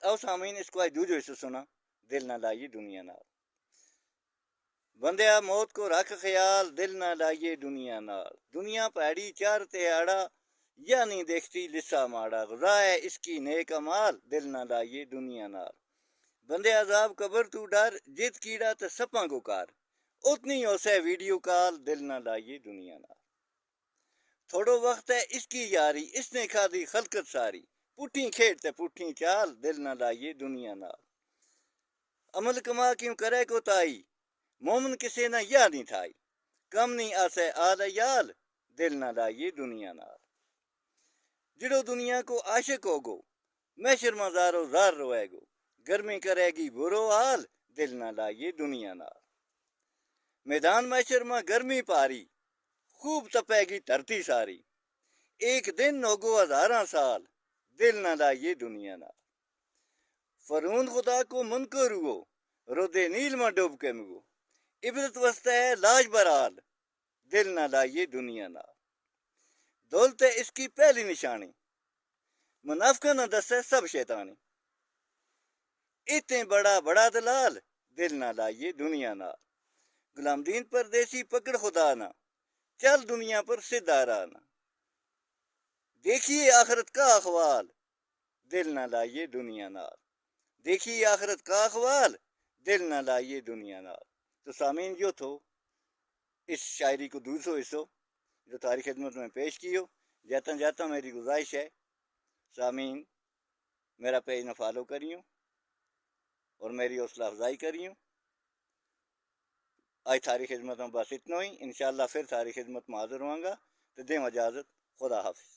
आओ सामीन इसको आज दूजो हिस्सा सुना, दिल ना लाइए दुनिया नाल। बंदिया मौत को रख ख्याल, दिल ना लाइए दुनिया नाल। दुनिया भैड़ी चार ते आड़ा, या नहीं देखती लिस्सा माड़ा। गुज़ा है इसकी नेक अमाल, दिल ना लाइए दुनिया नाल। बंदे अजाब कबर तू डर, जित कीड़ा ते सपां को कार। उतनी होसे वीडियो कॉल, दिल ना लाइए दुनिया नाल। थोड़ो वक्त है इसकी यारी, इसने खादी खलकत सारी। पुठी खेड ते पुठी चाल, दिल ना लाइए दुनिया नाल। अमल कमा क्यों करे कोताही, मोमन किसे ना या नहीं थाई। कम नहीं आसे आल याल, दिल ना लाइए दुनिया नाल। जिड़ो दुनिया को आशिक होगो, मैशर मजारो जार रोएगो। गर्मी करेगी बुरो हाल, दिल ना लाइए दुनिया नाल। मैदान मैशर में गर्मी पारी, खूब तपेगी धरती सारी। एक दिन होगो हजारा साल, दिल ना लाइए दुनिया नाल। फरून खुदा को मुनकर हुओ, रोदे नील में डूब के मुगो। इबरत वस्ता है लाज बराल, दिल ना लाइए दुनिया नाल। दौलत है इसकी पहली निशानी, मुनाफिक न दसे सब शैतानी। इतने बड़ा बड़ा दलाल, दिल ना लाइए दुनिया नाल। गुलामदीन परदेसी पकड़ खुदा ना, चल दुनिया पर सीधा राना। देखिए आखिरत का अखवाल, दिल ना लाइए दुनिया नाल। देखिए आखिरत का अखवाल, दिल ना लाइए दुनिया नाल। तो सामीन जो थो इस शायरी को दूसरो हिस्सो जो तारी खिदमत में पेश कियो। जाता जाता मेरी गुजारिश है सामीन मेरा पेज न फॉलो करियो और मेरी हौसला अफजाई करियो। आज थारी खिदमत में बस इतना ही, इंशाअल्लाह फिर थारी खिदमत में हाजिर होऊंगा। तो दें इजाज़त, खुदा हाफिज़।